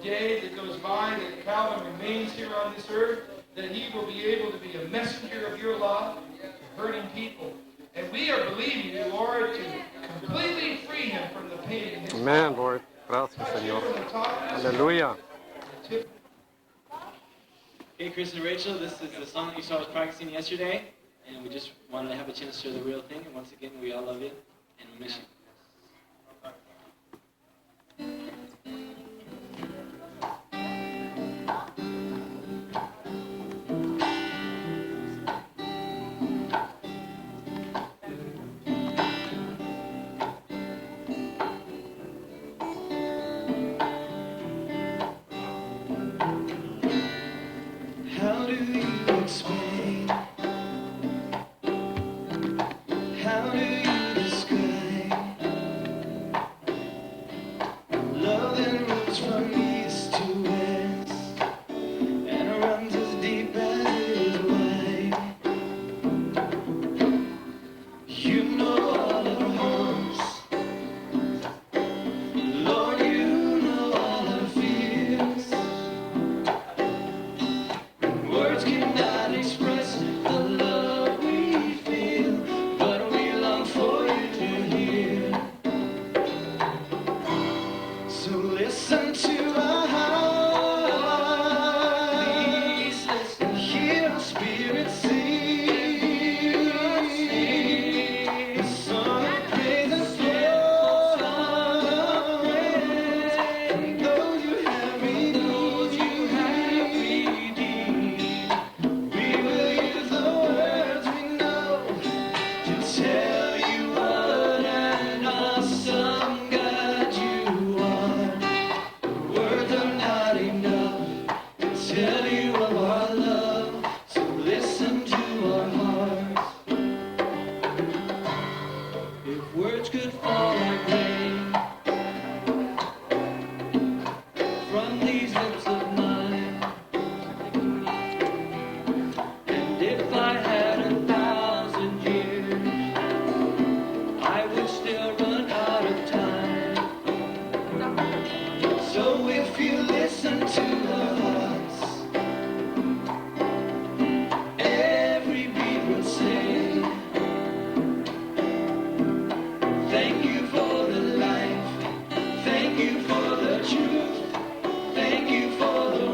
day that goes by that Calvin remains here on this earth, that he will be able to be a messenger of your love to hurting people. And we are believing you, Lord, to completely free him from the pain in his Amén, body. Lord. Gracias, Señor. From the top of his Aleluya. head to- Hey, Chris and Rachel, this is the song that you saw us practicing yesterday, and we just wanted to have a chance to share the real thing. And once again, we all love you, and we miss you. How do you explain? How do you describe love that runs from east to west and runs as deep as it is wide? You know all our hopes, Lord, you know all our fears. Words cannot express the love we feel, but we long for you to hear. So listen to our hearts, and hear our spirit sing. The song of praise and flow. Those you have redeemed, we will use the words we know to tell you what an awesome God you are. Words are not enough to tell you of our love, so listen to our hearts. If words could fall like rain from these lips of mine, and if I had 1,000 years, I would still run out of time. So if you listen to our hearts, every beat will say, thank you for the life, thank you for the truth, thank you for the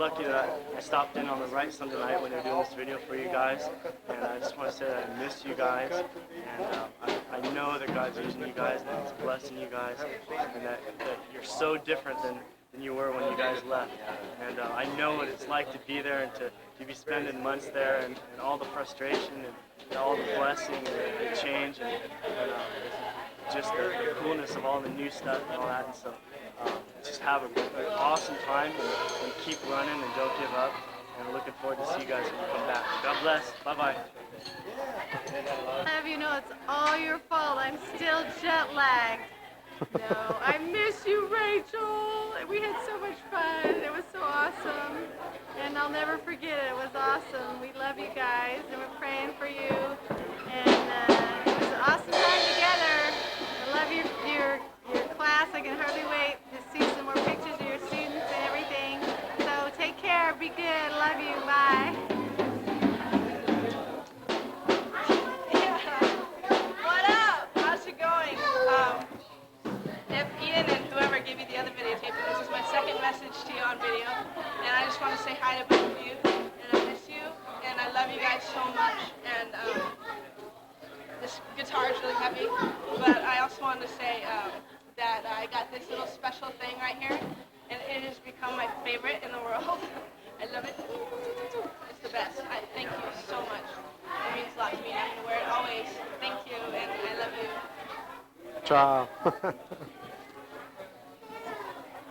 lucky that I stopped in on the right Sunday night when they were doing this video for you guys, and I just want to say that I miss you guys, and I know that God's using you guys and He's blessing you guys, and that you're so different than you were when you guys left. And I know what it's like to be there and to be spending months there, and all the frustration and all the blessing and the change and just the coolness of all the new stuff and all that. And so just have an awesome time and keep running and don't give up. And I'm looking forward to see you guys when you come back. God bless. Bye-bye. Have you know it's all your fault. I'm still jet lagged. No, I miss you, Rachel. We had so much fun. It was so awesome. And I'll never forget it. It was awesome. We love you guys, and we're praying for you. And it was an awesome time together. I love your class. I can hardly wait to see some more pictures of your students and everything. So take care. Be good. Love you. Bye. What up? How's it going? If Ian and whoever gave you the other videotape, this is my second message to you on video, and I just want to say hi to both of you, and I miss you, and I love you guys so much, and this guitar is really heavy, but I also wanted to say that I got this little special thing right here, and it has become my favorite in the world. I love it. It's the best. Thank you so much. It means a lot to me, and I'm going to wear it always. Thank you, and I love you. Ciao.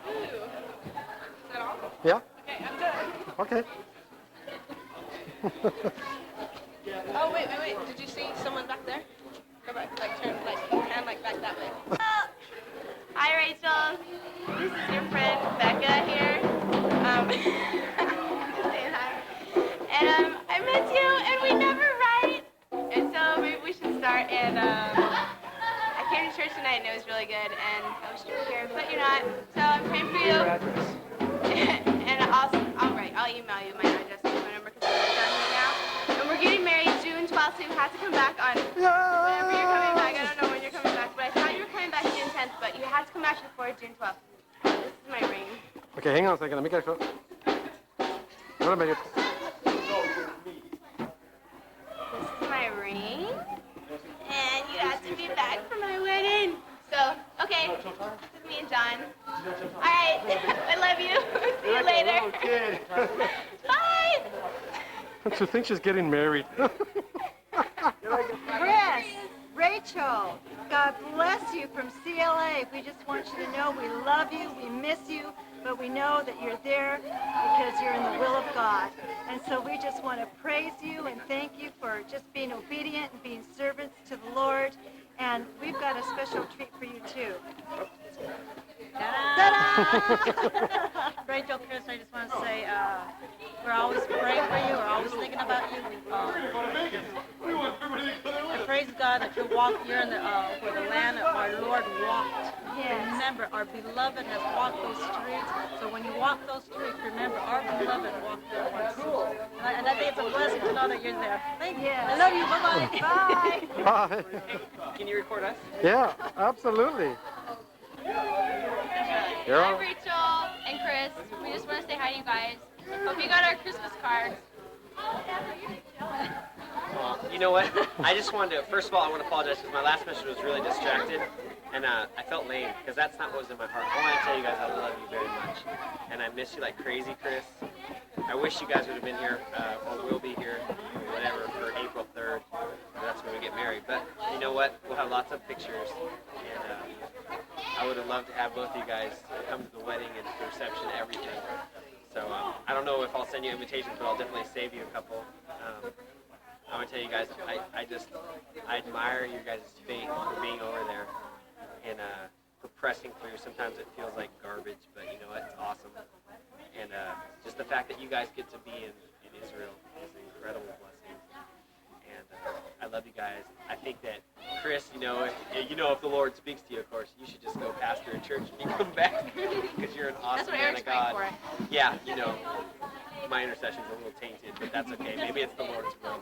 Ooh. Is that all? Yeah? Okay, I'm done. Okay. Oh, wait. Did you see someone back there? Go back, turn, hand back that way. Hi, Rachel. This is your friend Becca here. Just saying hi. And I miss you, and we never write. And so maybe we should start. And I came to church tonight, and it was really good. And I wish you were here, but you're not. So I'm praying for you. And I'll email you my address and my number because I'm done here now. And we're getting married June 12th, so you have to come back on whenever you're coming back. I don't know when you're coming back, but I thought you were coming back June 10th, but you have to come back before June 12th. This is my ring. Okay, hang on a second. Let me get a photo. Wait a minute. This is my ring. And you have to be back for my wedding. So, okay. This is me and John. All right. I love you. See you later. Bye. Don't you think she's getting married? Chris, Rachel, God bless you from CLA. We just want you to know we love you, we miss you, but we know that you're there because you're in the will of God. And so we just want to praise you and thank you for just being obedient and being servants to the Lord. And we've got a special treat for you too. Ta-da! Rachel, Chris, I just want to say we're always praying for you. We're always thinking about you. I praise God that you're in the land that our Lord walked. Yes. Remember, our beloved has walked those streets. So when you walk those streets, remember, our beloved walked there once. And I think it's a blessing to know that you're there. Thank you. Yes. I love you. Bye-bye. Bye. Bye. Can you record us? Yeah, absolutely. Hi, Rachel and Chris. We just want to say hi to you guys. Hope you got our Christmas cards. You know what? I just wanted to, first of all, I want to apologize because my last message was really distracted, and I felt lame because that's not what was in my heart. I want to tell you guys I love you very much, and I miss you like crazy, Chris. I wish you guys would have been here, or will be here, whatever, for April 3rd. That's when we get married. But you know what? We'll have lots of pictures, and I would have loved to have both of you guys come to the wedding and the reception, everything. So I don't know if I'll send you invitations, but I'll definitely save you a couple. I want to tell you guys, I admire your guys' faith for being over there and for pressing through. Sometimes it feels like garbage, but you know what? It's awesome. And just the fact that you guys get to be in Israel is an incredible blessing. And I love you guys. I think that Chris, if the Lord speaks to you, of course, you should just go pastor a church when you come back because you're an awesome man of God. For it. Yeah, my intercession's a little tainted, but that's okay. Maybe it's the Lord's will.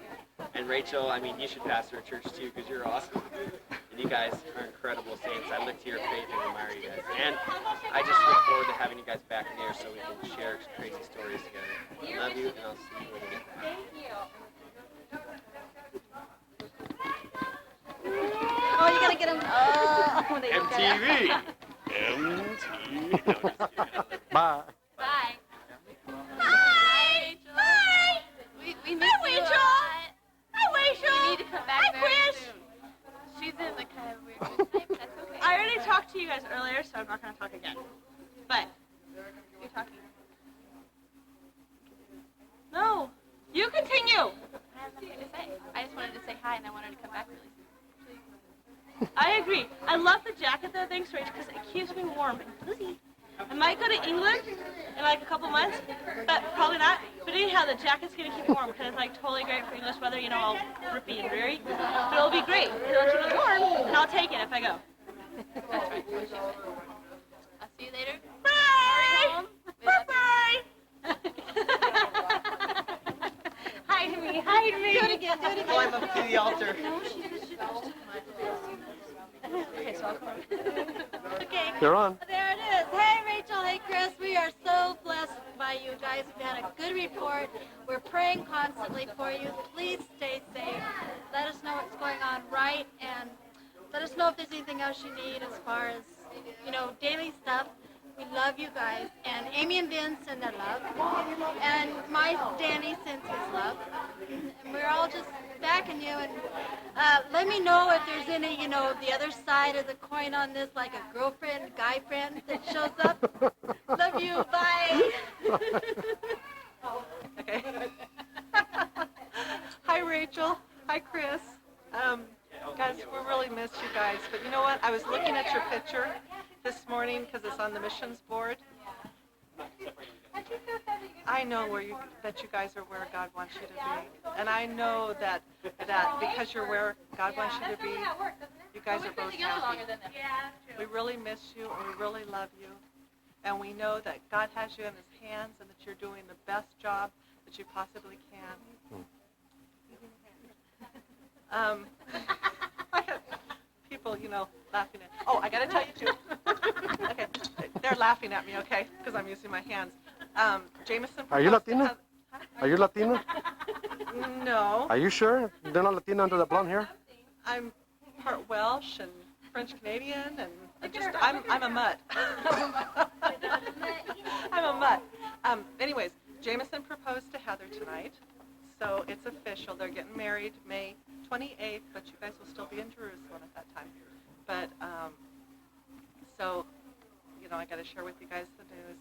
And Rachel, you should pastor a church too because you're awesome. And You guys are incredible saints. I look to your faith and admire you guys. And I just look forward to having you guys back here so we can share crazy stories together. I love you, and I'll see you when you get back. Oh, you gotta get them. Oh, they MTV! Bye. Bye. Hi. Bye. We miss you a lot. Hi, Rachel. We need to come back very Chris. soon. She's in the kind of weird mood today, but that's okay. I already talked to you guys earlier, so I'm not gonna talk again. But You're talking. no, you continue. I have nothing to say. I just wanted to say hi, and I wanted to come back really soon. I agree. I love the jacket though, thanks, Rach, because it keeps me warm and cozy. I might go to England in like a couple months, but probably not. But anyhow, the jacket's gonna keep me warm because it's like totally great for English weather, you know, all drippy and dreary. But it'll be great. It'll keep me warm, and I'll take it if I go. That's right. I'll see you later. Bye! Home. We love you. Bye-bye! Hide me, hide me! Do it again, do it again. Climb up to the altar. Okay, so I'll come. Okay. You're on. There it is. Hey, Rachel. Hey, Chris. We are so blessed by you guys. We've had a good report. We're praying constantly for you. Please stay safe. Let us know what's going on right, and let us know if there's anything else you need as far as, you know, daily stuff. We love you guys. And Amy and Vin send their love. And my Danny sends his love. And we're all just backing you. And let me know if there's any, you know, the other side of the coin on this, like a girlfriend, guy friend that shows up. Love you. Bye. Okay. Hi, Rachel. Hi, Chris. Guys, we really miss you guys. But you know what? I was looking at your picture this morning because it's on the missions board. I know that you guys are where God wants you to be, and I know that because you're where God wants you to be, you guys are both happy. We really miss you, and we really love you, and we know that God has you in His hands, and that you're doing the best job that you possibly can. I had people, you know, laughing at. Oh, I got to tell you too. Okay, they're laughing at me, okay, because I'm using my hands. Jameson. Are you proposed to Latina? have- Are you Latina? No, Are you sure? They're not Latina under the blonde hair? I'm part Welsh and French Canadian, and I'm a mutt. I'm a mutt. Anyways, Jameson proposed to Heather tonight, so it's official. They're getting married May 28th, but you guys will still be in Jerusalem at that time. But so, you know, I got to share with you guys the news.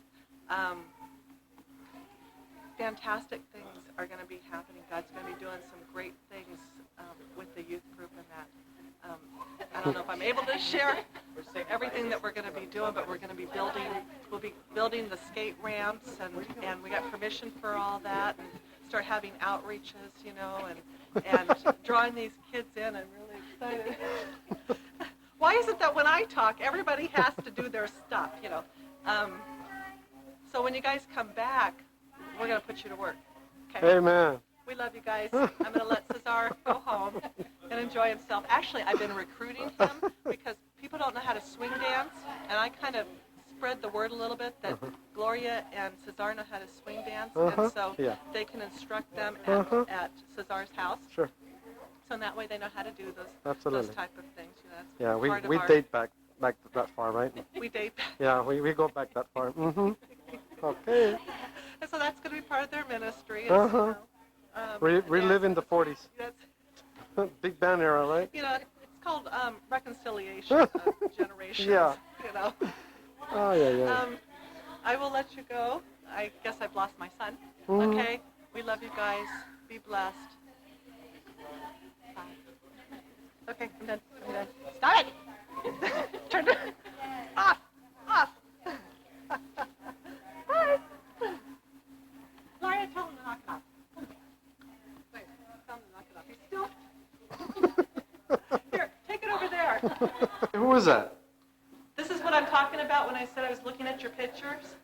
Fantastic things are going to be happening. God's going to be doing some great things with the youth group and that. I don't know if I'm able to share everything that we're going to be doing, but we'll be building the skate ramps, and we got permission for all that, and start having outreaches, you know, and drawing these kids in. I'm really excited. Why is it that when I talk, everybody has to do their stuff, you know? So when you guys come back, we're going to put you to work. Okay? Amen. We love you guys. I'm going to let Cesar go home and enjoy himself. Actually, I've been recruiting him because people don't know how to swing dance, and I kind of spread the word a little bit that Gloria and Cesar know how to swing dance, and so they can instruct them at Cesar's house. Sure. So in that way they know how to do those type of things. You know, that's Yeah, part of we our, date back that far, right? We date back. Yeah, we go back that far. Mm-hmm. Okay. And so that's going to be part of their ministry. And, you know, Reliving the 40s. That's, Big band era, right? you know, it's called reconciliation of generations. Yeah. You know. Oh, yeah. I will let you go. I guess I've lost my son. Mhm. Okay? We love you guys. Be blessed. Bye. Okay, I'm done. Stop it! Turn it off! Off! Bye! Laura, tell him to knock it off. Wait, tell him to knock it off. He's still... Here, take it over there. Who was that? This is what I'm talking about when I said I was looking at your pictures.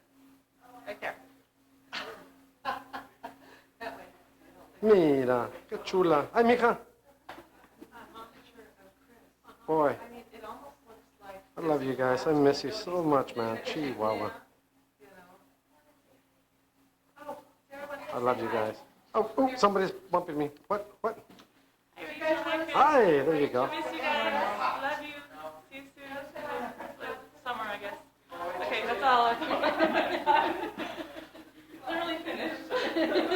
Right there. That way. Mira, qué chula. Ay, mija. Monitor of Chris. Boy, I love you guys. I miss you so much, man. Chihuahua. I love you guys. Oh, oh, somebody's bumping me. What? What? Hi, there you go. Miss you guys. Love you. See you soon. Summer, I guess. Okay, that's all. Literally finished.